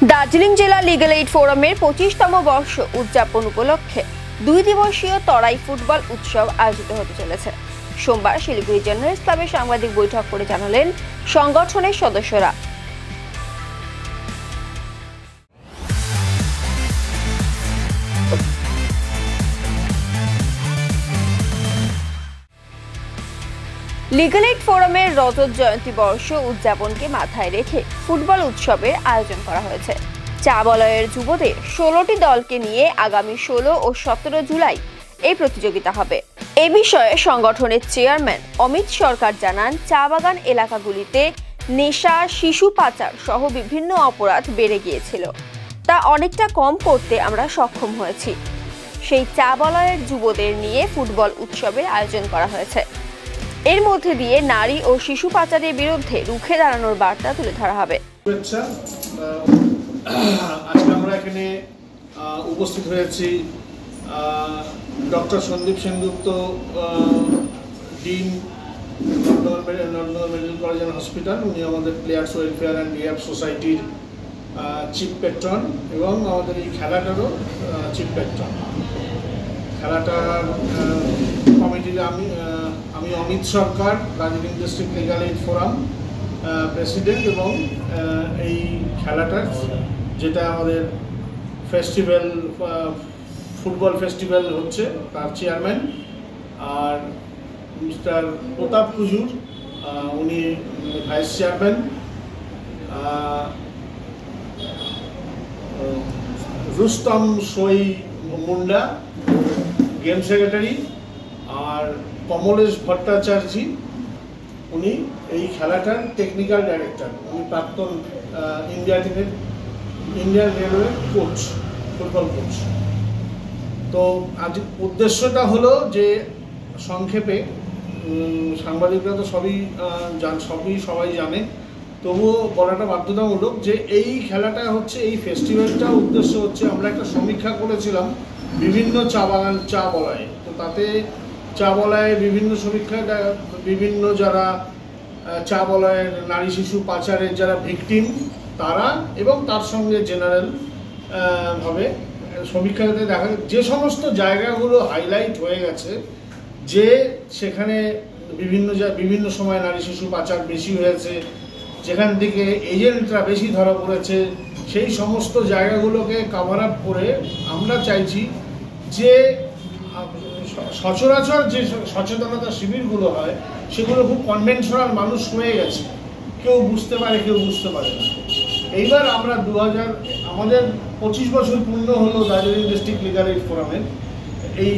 দার্জিলিং জেলা legal aid ফোরামের 25তম বর্ষ উদযাপন উপলক্ষে 2 দিবসীয় তরাই ফুটবল উৎসব আয়োজিত হতে চলেছে। সোমবার শিলিগুড়ি জার্নালিস্ট ক্লাবে সাংবাদিক বৈঠক করে জানালেন সংগঠনের সদস্যরা। লিগ্যাল এইড ফোরামের রজত জয়ন্তী বর্ষ উদযাপনকে মাথায় রেখে ফুটবল উৎসবের আয়োজন করা হয়েছে। চা বলয়ের যুবদের 16টি দলকে নিয়ে আগামী 16 ও 17 জুলাই এই প্রতিযোগিতা হবে। এ বিষয়ে সংগঠনের চেয়ারম্যান অমিত সরকার জানান, চা বাগান এলাকাগুলিতে নেশা, শিশু পাচার সহ বিভিন্ন অপরাধ বেড়ে গিয়েছিল, তা অনেকটা কম করতে আমরা সক্ষম হয়েছি। সেই চা বলয়ের যুবদের নিয়ে ফুটবল উৎসবের আয়োজন করা হয়েছে। এর মধ্যে দিয়ে নারী ও শিশু পাচারের বিরুদ্ধে রুখে দাঁড়ানোর বার্তা তুলে ধরা হবে। আজকে আমরা এখানে উপস্থিত হয়েছি doctor Sandip Sengupta, dean medical college and hospital. উনি আমাদের প্লেয়ার্স ওয়েলফেয়ার অ্যান্ড রিহ্যাব সোসাইটির চিফ পেট্রন এবং আমাদের এই খেলাটারও চিফ পেট্রন। খেলাটার কমিটির আমি Amit Sarkar, Darjeeling district legal aid forum president, এবং এই খেলাটার যেটা আমাদের ফেস্টিভ্যাল ফুটবল ফেস্টিভ্যাল হচ্ছে তার চেয়ারম্যান। আর মিস্টার প্রতাপ কুজুর, উনি vice chairman. Rustam Soy Munda game secretary. আর কমলেশ ভট্টাচার্য, উনি এই খেলাটার টেকনিক্যাল ডাইরেক্টর। উনি প্রাক্তন Indian railway coach, football coach. তো আজ উদ্দেশ্যটা হলো যে সংক্ষেপে, সাংবাদিকরা তো সবাই জানে, তবুও বলাটা বাধ্যতামূলক যে এই খেলাটা হচ্ছে, এই ফেস্টিভ্যালটা উদ্দেশ্য হচ্ছে, আমরা একটা সমীক্ষা করেছিলাম বিভিন্ন চা বাগান চা বলয়ে। তো তাতে চা বলয়ে বিভিন্ন সমীক্ষায় বিভিন্ন যারা চা বলয়ের নারী শিশু পাচারের যারা ভিকটিম তারা, এবং তার সঙ্গে জেনারেল ভাবে সমীক্ষাতে দেখা যে সমস্ত জায়গাগুলো হাইলাইট হয়ে গেছে, যে সেখানে বিভিন্ন সময় নারী শিশু পাচার বেশি হয়েছে, যেখান থেকে এজেন্টরা বেশি ধরা পড়েছে, সেই সমস্ত জায়গাগুলোকে কভার আপ করে আমরা চাইছি যে সচরাচর যে সচেতনতা শিবিরগুলো হয় সেগুলো খুব কনভেনশনাল, মানুষ হয়ে গেছে, কেউ বুঝতে পারে কেউ বুঝতে পারে না। এইবার আমরা আমাদের 25 বছর পূর্ণ হলো দার্জিলিং ডিস্ট্রিক্ট লিগ্যাল এইড ফোরামের এই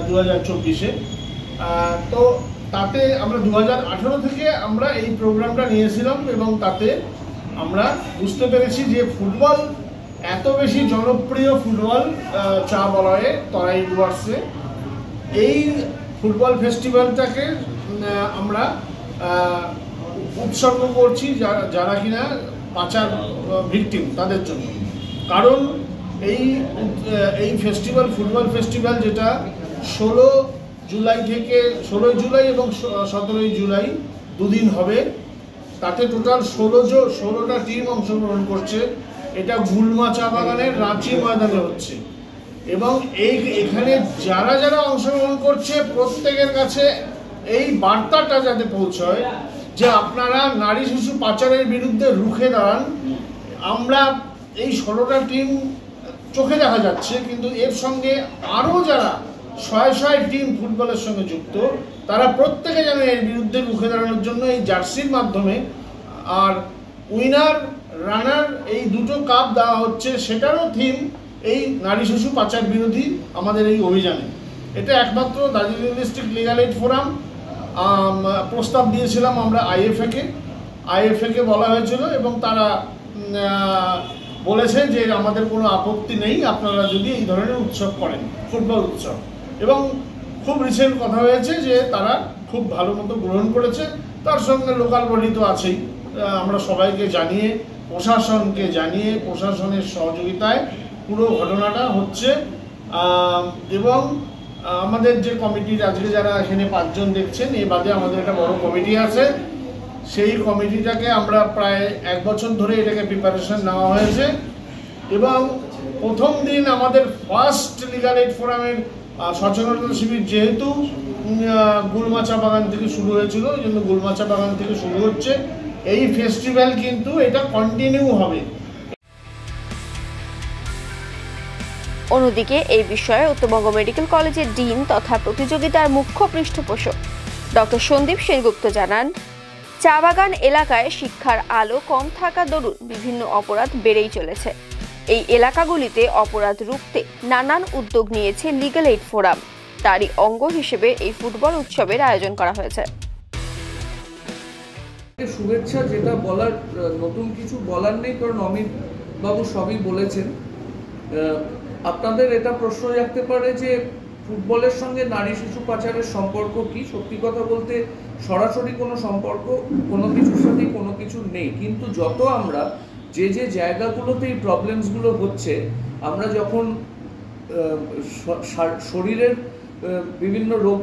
2024-এ। তো তাতে আমরা 2018 থেকে আমরা এই প্রোগ্রামটা নিয়েছিলাম, এবং তাতে আমরা বুঝতে পেরেছি যে ফুটবল এত বেশি জনপ্রিয় ফুটবল চা বলয়ে তরাই ডুয়ার্সে। এই ফুটবল ফেস্টিভ্যালটাকে আমরা উৎসর্গ করছি যারা কিনা পাচার ভিকটিম তাদের জন্য। কারণ এই ফেস্টিভ্যাল, ফুটবল ফেস্টিভ্যাল যেটা 16 জুলাই এবং 17 জুলাই দুদিন হবে, তাতে টোটাল 16টা টিম অংশগ্রহণ করছে। এটা গুলমা চা বাগানের রাঁচি ময়দানে হচ্ছে, এবং এখানে যারা অংশগ্রহণ করছে প্রত্যেকের কাছে এই বার্তাটা যাতে পৌঁছয় যে আপনারা নারী শিশু পাচারের বিরুদ্ধে রুখে দাঁড়ান। আমরা এই 16টা টিম চোখে দেখা যাচ্ছে, কিন্তু এর সঙ্গে আরও যারা শয়ে টিম ফুটবলের সঙ্গে যুক্ত, তারা প্রত্যেকে যেন এর বিরুদ্ধে রুখে দাঁড়ানোর জন্য এই জার্সির মাধ্যমে আর উইনার রানার এই দুটো কাপ দেওয়া হচ্ছে। সেটারও থিম এই নারী শিশু পাচার বিরোধী আমাদের এই অভিযানে। এটা একমাত্র Darjeeling district legal aid forum প্রস্তাব দিয়েছিলাম আমরা আইএফএ কে বলা হয়েছিল, এবং তারা বলেছে যে আমাদের কোনো আপত্তি নেই আপনারা যদি এই ধরনের উৎসব করেন, ফুটবল উৎসব। এবং খুব রিসেন্ট কথা হয়েছে যে তারা খুব ভালো মতো গ্রহণ করেছে। তার সঙ্গে লোকাল বডি তো আছেই, আমরা সবাইকে জানিয়ে, প্রশাসনকে জানিয়ে, প্রশাসনের সহযোগিতায় পুরো ঘটনাটা হচ্ছে। এবং আমাদের যে কমিটির আজকে যারা এখানে 5 জন দেখছেন, এ বাদে আমাদের একটা বড় কমিটি আছে, সেই কমিটিটাকে আমরা প্রায় 1 বছর ধরে এটাকে প্রিপারেশন নেওয়া হয়েছে এবং প্রথম দিন আমাদের ফার্স্ট লিগাল এইড ফোরামের সচেতনতা শিবির যেহেতু গুলমাচা বাগান থেকে শুরু হয়েছিল, এই জন্য গুলমাচা বাগান থেকে শুরু হচ্ছে এই ফেস্টিভ্যাল, কিন্তু এটা কন্টিনিউ হবে। অন্যদিকে এই বিষয়ে উত্তরবঙ্গ মেডিকেল কলেজের ডিন তথা প্রতিযোগিতার মুখ্য পৃষ্ঠপোষক ডক্টর সন্দীপ সেনগুপ্ত জানান, চা বাগান এলাকায় শিক্ষার আলো কম থাকা দরুন বিভিন্ন অপরাধ বেড়েই চলেছে। এই এলাকাগুলিতে অপরাধ রুখতে নানান উদ্যোগ নিয়েছে লিগ্যাল এইড ফোরাম। তারই অঙ্গ হিসেবে এই ফুটবল উৎসবের আয়োজন করা হয়েছে। শুভেচ্ছা, যেটা বলার নতুন কিছু বলার নেই, কারণ অমিত বাবু সবই বলেছেন। আপনাদের এটা প্রশ্ন রাখতে পারে যে ফুটবলের সঙ্গে নারী শিশু পাচারের সম্পর্ক কি? সত্যি কথা বলতে সরাসরি কোনো সম্পর্ক কোনো কিছুর সাথে কোনো কিছু নেই, কিন্তু যত আমরা যে যে জায়গাগুলোতে এই প্রবলেমসগুলো হচ্ছে, আমরা যখন শরীরের বিভিন্ন রোগ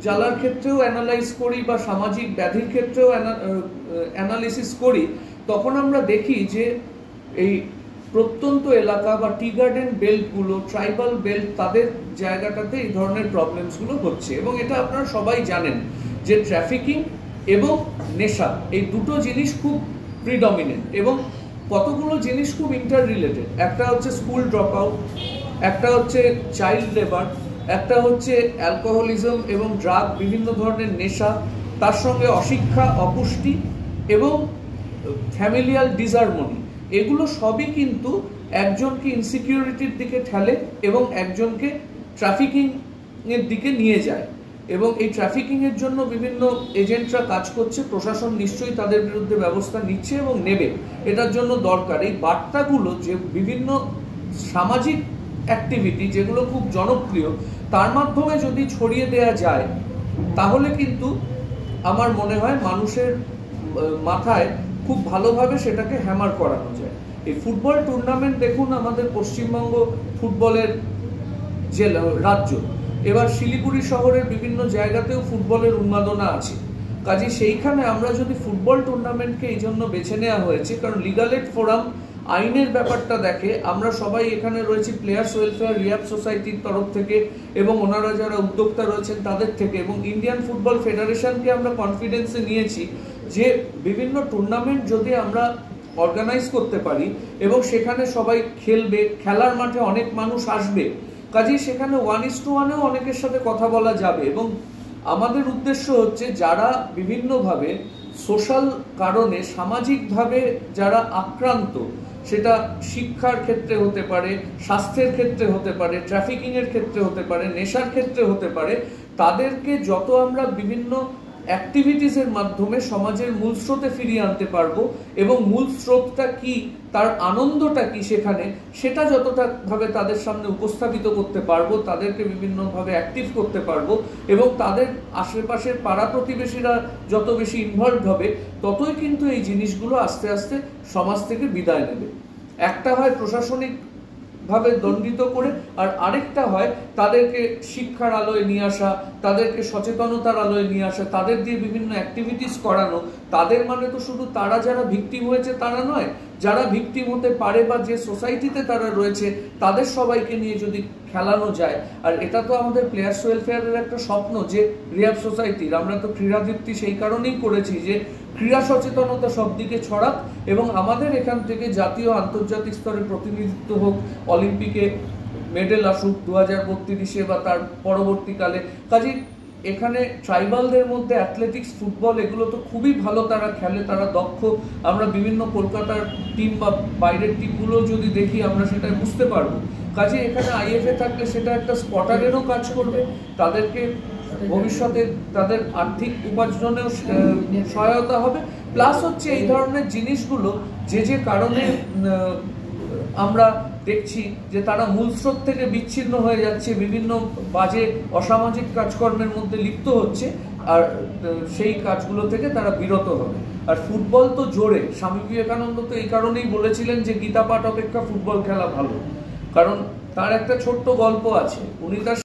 জ্বালার ক্ষেত্রেও অ্যানালাইজ করি বা সামাজিক ব্যাধির ক্ষেত্রেও অ্যানালিসিস করি, তখন আমরা দেখি যে এই প্রত্যন্ত এলাকা বা টি গার্ডেন বেল্টগুলো, ট্রাইবাল বেল্ট, তাদের জায়গাটাতে এই ধরনের প্রবলেমসগুলো হচ্ছে। এবং এটা আপনারা সবাই জানেন যে ট্রাফিকিং এবং নেশা এই দুটো জিনিস খুব প্রিডমিনেন্ট, এবং কতগুলো জিনিস খুব ইন্টার রিলেটেড। একটা হচ্ছে স্কুল ড্রপ আউট, একটা হচ্ছে চাইল্ড লেবার, একটা হচ্ছে অ্যালকোহলিজম এবং ড্রাগ, বিভিন্ন ধরনের নেশা, তার সঙ্গে অশিক্ষা, অপুষ্টি এবং ফ্যামিলিয়াল ডিসহারমনি। এগুলো সবই কিন্তু একজনকে ইনসিকিউরিটির দিকে ঠেলে এবং একজনকে ট্রাফিকিংয়ের দিকে নিয়ে যায়। এবং এই ট্রাফিকিংয়ের জন্য বিভিন্ন এজেন্টরা কাজ করছে, প্রশাসন নিশ্চয়ই তাদের বিরুদ্ধে ব্যবস্থা নিচ্ছে এবং নেবে, এটার জন্য দরকার। এই বার্তাগুলো যে বিভিন্ন সামাজিক অ্যাক্টিভিটি যেগুলো খুব জনপ্রিয়, তার মাধ্যমে যদি ছড়িয়ে দেওয়া যায়, তাহলে কিন্তু আমার মনে হয় মানুষের মাথায় খুব ভালোভাবে সেটাকে হ্যামার করানো যায়। এই ফুটবল টুর্নামেন্ট দেখুন, আমাদের পশ্চিমবঙ্গ ফুটবলের যে রাজ্য, এবার শিলিগুড়ি শহরের বিভিন্ন জায়গাতেও ফুটবলের উন্মাদনা আছে। কাজে সেইখানে আমরা যদি ফুটবল টুর্নামেন্টকে এই জন্য বেছে নেওয়া হয়েছে, কারণ লিগ্যাল এইড ফোরাম আইনের ব্যাপারটা দেখে। আমরা সবাই এখানে রয়েছি প্লেয়ার্স ওয়েলফেয়ার রিহ্যাব সোসাইটির তরফ থেকে, এবং ওনারা যারা উদ্যোক্তা রয়েছেন তাদের থেকে, এবং ইন্ডিয়ান ফুটবল ফেডারেশনকে আমরা কনফিডেন্সে নিয়েছি যে বিভিন্ন টুর্নামেন্ট যদি আমরা অর্গানাইজ করতে পারি এবং সেখানে সবাই খেলবে, খেলার মাঠে অনেক মানুষ আসবে, কাজেই সেখানে 1:1-এও অনেকের সাথে কথা বলা যাবে। এবং আমাদের উদ্দেশ্য হচ্ছে যারা বিভিন্নভাবে সোশ্যাল কারণে সামাজিকভাবে যারা আক্রান্ত, সেটা শিক্ষার ক্ষেত্রে হতে পারে, স্বাস্থ্যের ক্ষেত্রে হতে পারে, ট্রাফিকিংয়ের ক্ষেত্রে হতে পারে, নেশার ক্ষেত্রে হতে পারে, তাদেরকে যত আমরা বিভিন্ন অ্যাক্টিভিটিসের মাধ্যমে সমাজের মূল স্রোতে ফিরিয়ে আনতে পারবো, এবং মূল স্রোতটা কি, তার আনন্দটা কি, সেখানে সেটা যতটাভাবে তাদের সামনে উপস্থাপিত করতে পারবো, তাদেরকে বিভিন্নভাবে অ্যাক্টিভ করতে পারবো, এবং তাদের আশেপাশের পাড়া প্রতিবেশীরা যত বেশি ইনভলভ হবে, ততই কিন্তু এই জিনিসগুলো আস্তে আস্তে সমাজ থেকে বিদায় নেবে। একটা হয় প্রশাসনিক ভাবে দণ্ডিত করে, আর আরেকটা হয় তাদেরকে শিক্ষার আলোয় নিয়ে আসা, তাদেরকে সচেতনতার আলোয় নিয়ে আসা, তাদের দিয়ে বিভিন্ন অ্যাক্টিভিটিস করানো। তাদের মানে তো শুধু তারা যারা ভিকটিম হয়েছে তারা নয়, যারা ভিকটিম হতে পারে বা যে সোসাইটিতে তারা রয়েছে তাদের সবাইকে নিয়ে যদি খেলানো যায়। আর এটা তো আমাদের প্লেয়ার্স ওয়েলফেয়ারের একটা স্বপ্ন যে রিহ্যাব সোসাইটির, আমরা তো ক্রীড়াদীপ্তি সেই কারণেই করেছি যে ক্রীড়া সচেতনতা সব দিকে ছড়াক, এবং আমাদের এখান থেকে জাতীয় আন্তর্জাতিক স্তরে প্রতিনিধিত্ব হোক, অলিম্পিকে মেডেল আসুক 2032-এ বা তার পরবর্তীকালে। কাজে এখানে ট্রাইবালদের মধ্যে অ্যাথলেটিক্স, ফুটবল, এগুলো তো খুবই ভালো তারা খেলে, তারা দক্ষ। আমরা বিভিন্ন কলকাতার টিম বা বাইরের টিমগুলো যদি দেখি আমরা সেটা বুঝতে পারবো। কাজে এখানে আইএফএ থাকলে সেটা একটা স্পটারেরও কাজ করবে, তাদেরকে ভবিষ্যতে তাদের আর্থিক উপার্জনেও সহায়তা হবে। প্লাস হচ্ছে এই ধরনের জিনিসগুলো যে যে কারণে আমরা দেখছি যে তারা মূল স্রোত থেকে বিচ্ছিন্ন হয়ে যাচ্ছে, বিভিন্ন বাজে অসামাজিক কাজকর্মের মধ্যে লিপ্ত হচ্ছে, আর সেই কাজগুলো থেকে তারা বিরত হবে। আর ফুটবল তো জোরে, স্বামী বিবেকানন্দ তো এই কারণেই বলেছিলেন যে গীতা পাঠ অপেক্ষা ফুটবল খেলা ভালো, কারণ তার একটা ছোট্ট গল্প আছে। উনি তার